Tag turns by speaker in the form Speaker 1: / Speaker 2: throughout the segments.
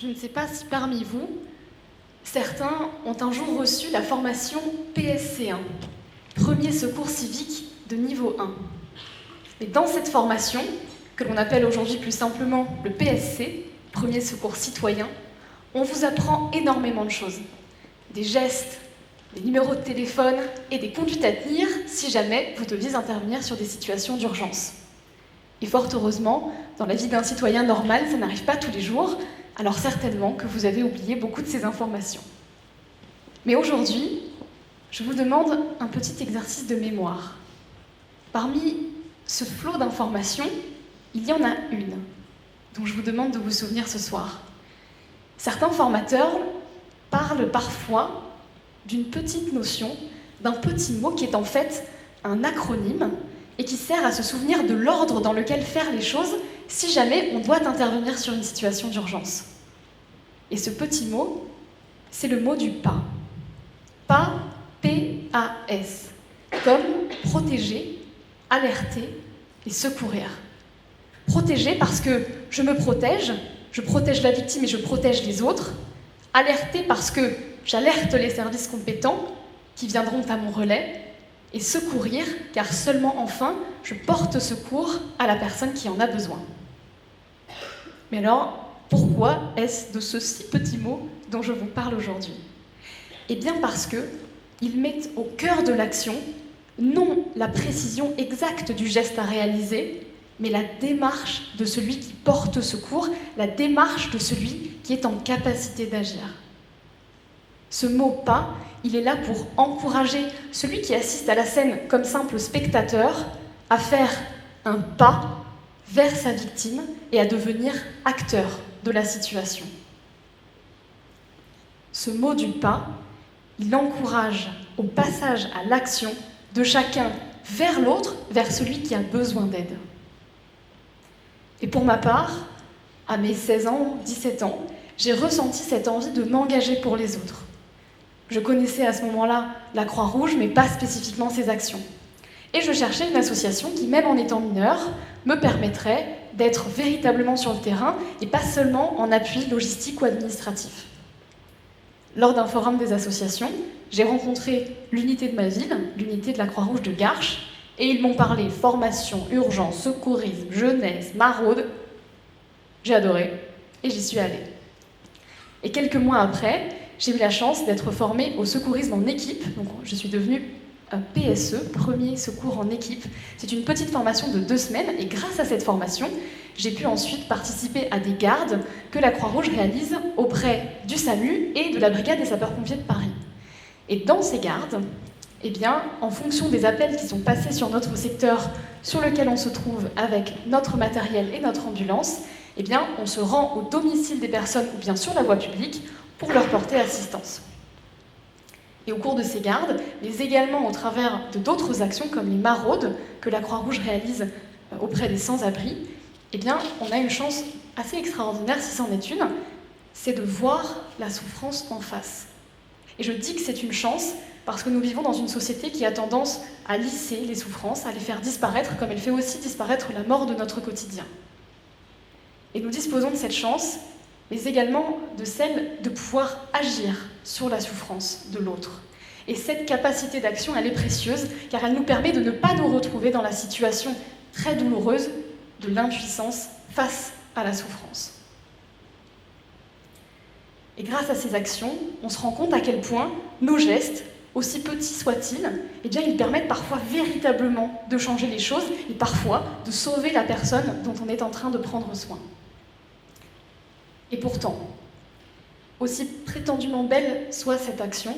Speaker 1: Je ne sais pas si parmi vous, certains ont un jour reçu la formation PSC1, Premier Secours Civique de niveau 1. Et dans cette formation, que l'on appelle aujourd'hui plus simplement le PSC, Premier Secours Citoyen, on vous apprend énormément de choses. Des gestes, des numéros de téléphone et des conduites à tenir si jamais vous deviez intervenir sur des situations d'urgence. Et fort heureusement, dans la vie d'un citoyen normal, ça n'arrive pas tous les jours, alors certainement que vous avez oublié beaucoup de ces informations. Mais aujourd'hui, je vous demande un petit exercice de mémoire. Parmi ce flot d'informations, il y en a une dont je vous demande de vous souvenir ce soir. Certains formateurs parlent parfois d'une petite notion, d'un petit mot qui est en fait un acronyme et qui sert à se souvenir de l'ordre dans lequel faire les choses si jamais on doit intervenir sur une situation d'urgence. Et ce petit mot, c'est le mot du PAS. PAS, P-A-S, comme protéger, alerter et secourir. Protéger parce que je me protège, je protège la victime et je protège les autres. Alerter parce que j'alerte les services compétents qui viendront à mon relais. Et secourir, car seulement enfin, je porte secours à la personne qui en a besoin. Mais alors, pourquoi est-ce de ce si petit mot dont je vous parle aujourd'hui ? Eh bien parce qu'il met au cœur de l'action, non la précision exacte du geste à réaliser, mais la démarche de celui qui porte secours, la démarche de celui qui est en capacité d'agir. Ce mot « pas », il est là pour encourager celui qui assiste à la scène comme simple spectateur à faire un pas vers sa victime et à devenir acteur de la situation. Ce mot du pas, il encourage au passage à l'action de chacun vers l'autre, vers celui qui a besoin d'aide. Et pour ma part, à mes 16 ans, 17 ans, j'ai ressenti cette envie de m'engager pour les autres. Je connaissais à ce moment-là la Croix-Rouge, mais pas spécifiquement ses actions. Et je cherchais une association qui, même en étant mineure, me permettrait d'être véritablement sur le terrain et pas seulement en appui logistique ou administratif. Lors d'un forum des associations, j'ai rencontré l'unité de ma ville, l'unité de la Croix-Rouge de Garches, et ils m'ont parlé formation, urgence, secourisme, jeunesse, maraude. J'ai adoré et j'y suis allée. Et quelques mois après, j'ai eu la chance d'être formée au secourisme en équipe. Donc, je suis devenue un PSE, Premier Secours en équipe. C'est une petite formation de 2 semaines et grâce à cette formation, j'ai pu ensuite participer à des gardes que la Croix-Rouge réalise auprès du SAMU et de la Brigade des sapeurs-pompiers de Paris. Et dans ces gardes, eh bien, en fonction des appels qui sont passés sur notre secteur sur lequel on se trouve avec notre matériel et notre ambulance, eh bien, on se rend au domicile des personnes ou bien sur la voie publique pour leur porter assistance. Et au cours de ces gardes, mais également au travers de d'autres actions comme les maraudes que la Croix-Rouge réalise auprès des sans-abri, eh bien, on a une chance assez extraordinaire, si c'en est une, c'est de voir la souffrance en face. Et je dis que c'est une chance parce que nous vivons dans une société qui a tendance à lisser les souffrances, à les faire disparaître, comme elle fait aussi disparaître la mort de notre quotidien. Et nous disposons de cette chance, mais également de celle de pouvoir agir sur la souffrance de l'autre. Et cette capacité d'action, elle est précieuse, car elle nous permet de ne pas nous retrouver dans la situation très douloureuse de l'impuissance face à la souffrance. Et grâce à ces actions, on se rend compte à quel point nos gestes, aussi petits soient-ils, eh bien, ils permettent parfois véritablement de changer les choses et parfois de sauver la personne dont on est en train de prendre soin. Et pourtant, aussi prétendument belle soit cette action,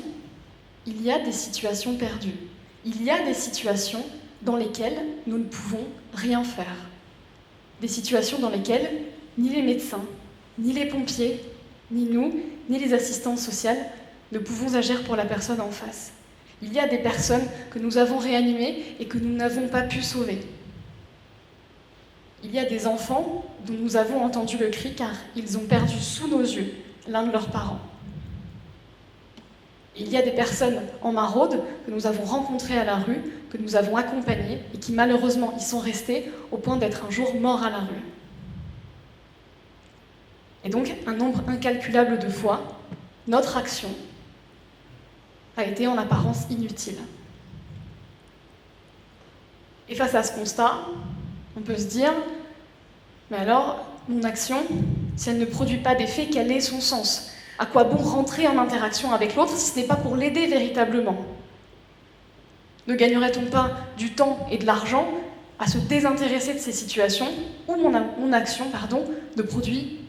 Speaker 1: il y a des situations perdues. Il y a des situations dans lesquelles nous ne pouvons rien faire. Des situations dans lesquelles ni les médecins, ni les pompiers, ni nous, ni les assistantes sociales ne pouvons agir pour la personne en face. Il y a des personnes que nous avons réanimées et que nous n'avons pas pu sauver. Il y a des enfants dont nous avons entendu le cri car ils ont perdu sous nos yeux l'un de leurs parents. Il y a des personnes en maraude que nous avons rencontrées à la rue, que nous avons accompagnées et qui malheureusement y sont restées au point d'être un jour morts à la rue. Et donc, un nombre incalculable de fois, notre action a été en apparence inutile. Et face à ce constat, on peut se dire, mais alors, mon action, si elle ne produit pas d'effet, quel est son sens? À quoi bon rentrer en interaction avec l'autre si ce n'est pas pour l'aider véritablement? Ne gagnerait-on pas du temps et de l'argent à se désintéresser de ces situations où mon action ne produit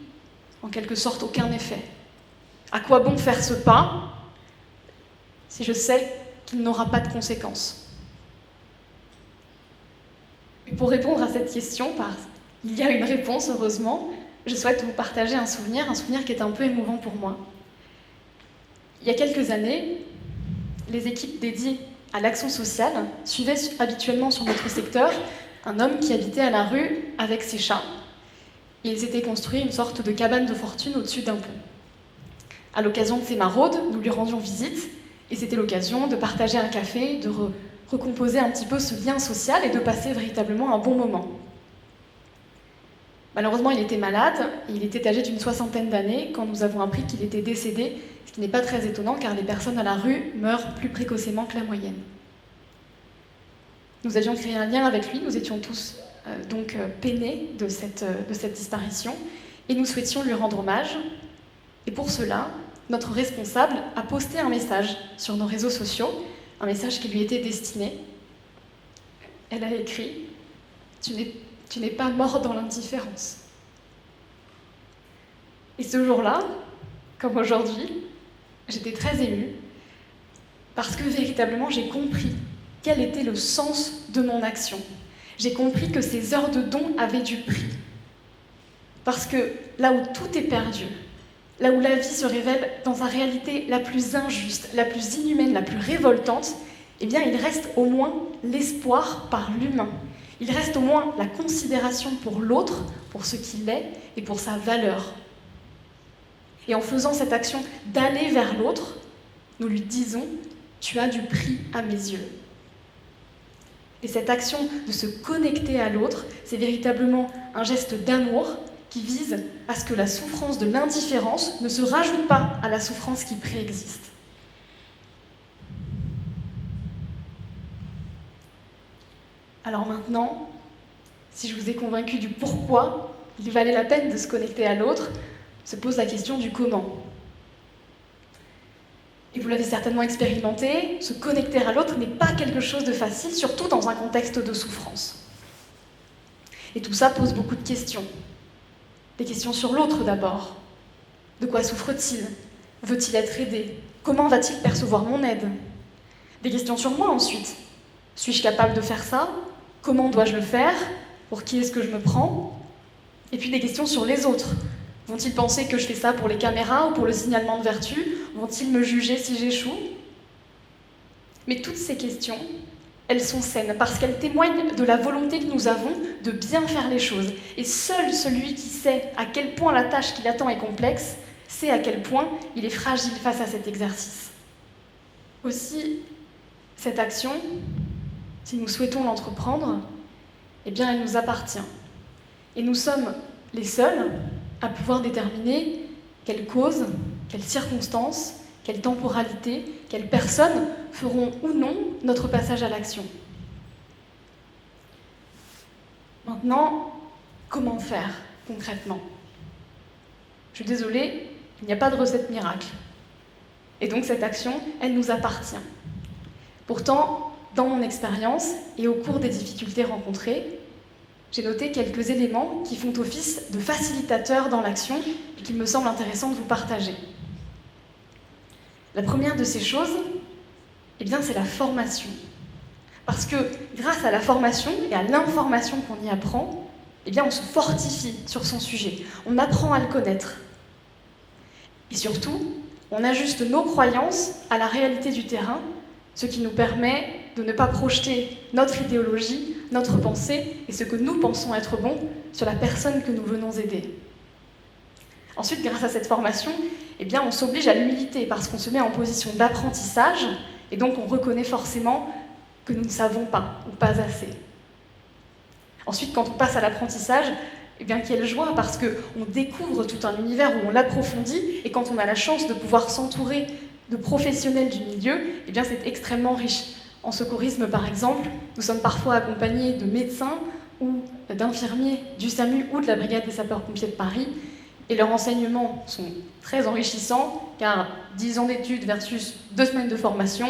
Speaker 1: en quelque sorte aucun effet? À quoi bon faire ce pas si je sais qu'il n'aura pas de conséquences? Et pour répondre à cette question, il y a une réponse heureusement, je souhaite vous partager un souvenir qui est un peu émouvant pour moi. Il y a quelques années, les équipes dédiées à l'action sociale suivaient habituellement sur notre secteur un homme qui habitait à la rue avec ses chats. Et ils s'étaient construits une sorte de cabane de fortune au-dessus d'un pont. À l'occasion de ces maraudes, nous lui rendions visite, et c'était l'occasion de partager un café, de recomposer un petit peu ce lien social et de passer véritablement un bon moment. Malheureusement, il était malade, et il était âgé d'une 60aine d'années quand nous avons appris qu'il était décédé, ce qui n'est pas très étonnant car les personnes à la rue meurent plus précocement que la moyenne. Nous avions créé un lien avec lui, nous étions tous peinés de cette disparition, et nous souhaitions lui rendre hommage. Et pour cela, notre responsable a posté un message sur nos réseaux sociaux, un message qui lui était destiné. Elle a écrit « Tu n'es pas mort dans l'indifférence ». Et ce jour-là, comme aujourd'hui, j'étais très émue, parce que véritablement j'ai compris quel était le sens de mon action. J'ai compris que ces heures de don avaient du prix. Parce que là où tout est perdu, là où la vie se révèle dans sa réalité la plus injuste, la plus inhumaine, la plus révoltante, eh bien il reste au moins l'espoir par l'humain. Il reste au moins la considération pour l'autre, pour ce qu'il est et pour sa valeur. Et en faisant cette action d'aller vers l'autre, nous lui disons « Tu as du prix à mes yeux ». Et cette action de se connecter à l'autre, c'est véritablement un geste d'amour qui vise à ce que la souffrance de l'indifférence ne se rajoute pas à la souffrance qui préexiste. Alors maintenant, si je vous ai convaincu du pourquoi il valait la peine de se connecter à l'autre, se pose la question du comment. Et vous l'avez certainement expérimenté, se connecter à l'autre n'est pas quelque chose de facile, surtout dans un contexte de souffrance. Et tout ça pose beaucoup de questions. Des questions sur l'autre d'abord. De quoi souffre-t-il? Veut-il être aidé? Comment va-t-il percevoir mon aide? Des questions sur moi ensuite. Suis-je capable de faire ça? Comment dois-je le faire? Pour qui est-ce que je me prends? Et puis des questions sur les autres. Vont-ils penser que je fais ça pour les caméras ou pour le signalement de vertu? Vont-ils me juger si j'échoue? Mais toutes ces questions, elles sont saines parce qu'elles témoignent de la volonté que nous avons de bien faire les choses. Et seul celui qui sait à quel point la tâche qui l'attend est complexe, sait à quel point il est fragile face à cet exercice. Aussi, cette action, si nous souhaitons l'entreprendre, eh bien elle nous appartient. Et nous sommes les seuls à pouvoir déterminer quelles causes, quelles circonstances, quelle temporalité, quelles personnes feront ou non notre passage à l'action. Maintenant, comment faire concrètement? Je suis désolée, il n'y a pas de recette miracle. Et donc cette action, elle nous appartient. Pourtant, dans mon expérience et au cours des difficultés rencontrées, j'ai noté quelques éléments qui font office de facilitateurs dans l'action et qu'il me semble intéressant de vous partager. La première de ces choses, eh bien, c'est la formation. Parce que grâce à la formation et à l'information qu'on y apprend, eh bien, on se fortifie sur son sujet, on apprend à le connaître. Et surtout, on ajuste nos croyances à la réalité du terrain, ce qui nous permet de ne pas projeter notre idéologie, notre pensée et ce que nous pensons être bon sur la personne que nous venons aider. Ensuite, grâce à cette formation, eh bien, on s'oblige à l'humilité parce qu'on se met en position d'apprentissage et donc on reconnaît forcément que nous ne savons pas ou pas assez. Ensuite, quand on passe à l'apprentissage, bien quelle joie, parce qu'on découvre tout un univers où on l'approfondit, et quand on a la chance de pouvoir s'entourer de professionnels du milieu, bien c'est extrêmement riche. En secourisme, par exemple, nous sommes parfois accompagnés de médecins ou d'infirmiers du SAMU ou de la Brigade des sapeurs-pompiers de Paris, et leurs enseignements sont très enrichissants, car 10 ans d'études versus 2 semaines de formation,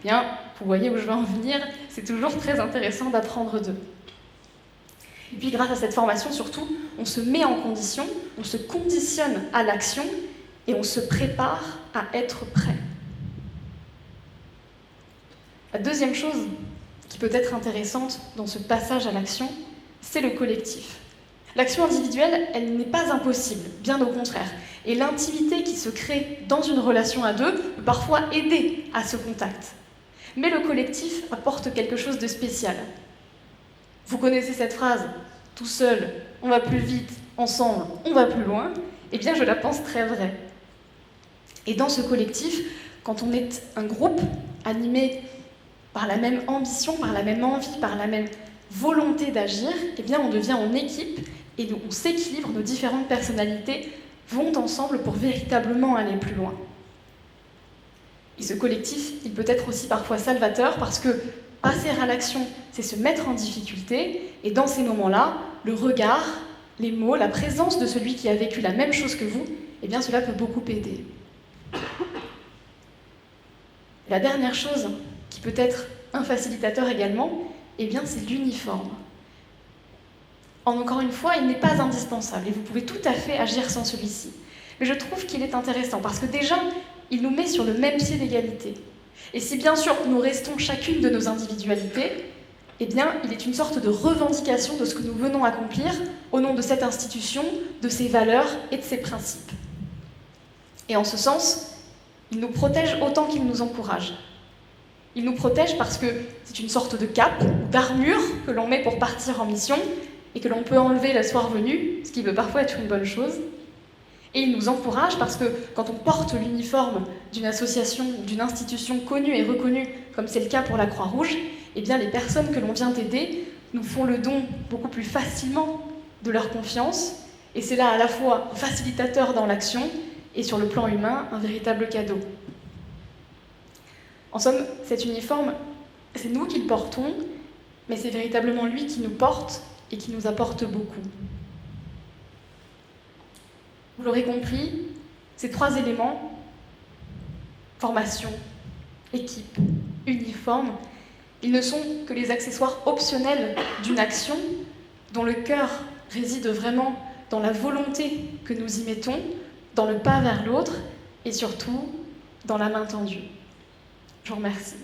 Speaker 1: bien, vous voyez où je veux en venir, c'est toujours très intéressant d'apprendre d'eux. Et puis grâce à cette formation, surtout, on se met en condition, on se conditionne à l'action et on se prépare à être prêt. La deuxième chose qui peut être intéressante dans ce passage à l'action, c'est le collectif. L'action individuelle, elle n'est pas impossible, bien au contraire. Et l'intimité qui se crée dans une relation à deux peut parfois aider à ce contact. Mais le collectif apporte quelque chose de spécial. Vous connaissez cette phrase, tout seul, on va plus vite, ensemble, on va plus loin. Eh bien, je la pense très vraie. Et dans ce collectif, quand on est un groupe animé par la même ambition, par la même envie, par la même volonté d'agir, eh bien, on devient en équipe et on s'équilibre, nos différentes personnalités vont ensemble pour véritablement aller plus loin. Et ce collectif, il peut être aussi parfois salvateur parce que passer à l'action, c'est se mettre en difficulté, et dans ces moments-là, le regard, les mots, la présence de celui qui a vécu la même chose que vous, eh bien cela peut beaucoup aider. La dernière chose qui peut être un facilitateur également, eh bien c'est l'uniforme. Encore une fois, il n'est pas indispensable et vous pouvez tout à fait agir sans celui-ci. Mais je trouve qu'il est intéressant parce que déjà, il nous met sur le même pied d'égalité. Et si bien sûr nous restons chacune de nos individualités, eh bien il est une sorte de revendication de ce que nous venons accomplir au nom de cette institution, de ses valeurs et de ses principes. Et en ce sens, il nous protège autant qu'il nous encourage. Il nous protège parce que c'est une sorte de cape ou d'armure que l'on met pour partir en mission et que l'on peut enlever la soir venue, ce qui peut parfois être une bonne chose. Et il nous encourage parce que quand on porte l'uniforme d'une association, d'une institution connue et reconnue, comme c'est le cas pour la Croix-Rouge, eh bien les personnes que l'on vient aider nous font le don beaucoup plus facilement de leur confiance, et c'est là à la fois un facilitateur dans l'action et sur le plan humain un véritable cadeau. En somme, cet uniforme, c'est nous qui le portons, mais c'est véritablement lui qui nous porte et qui nous apporte beaucoup. Vous l'aurez compris, ces 3 éléments, formation, équipe, uniforme, ils ne sont que les accessoires optionnels d'une action dont le cœur réside vraiment dans la volonté que nous y mettons, dans le pas vers l'autre et surtout dans la main tendue. Je vous remercie.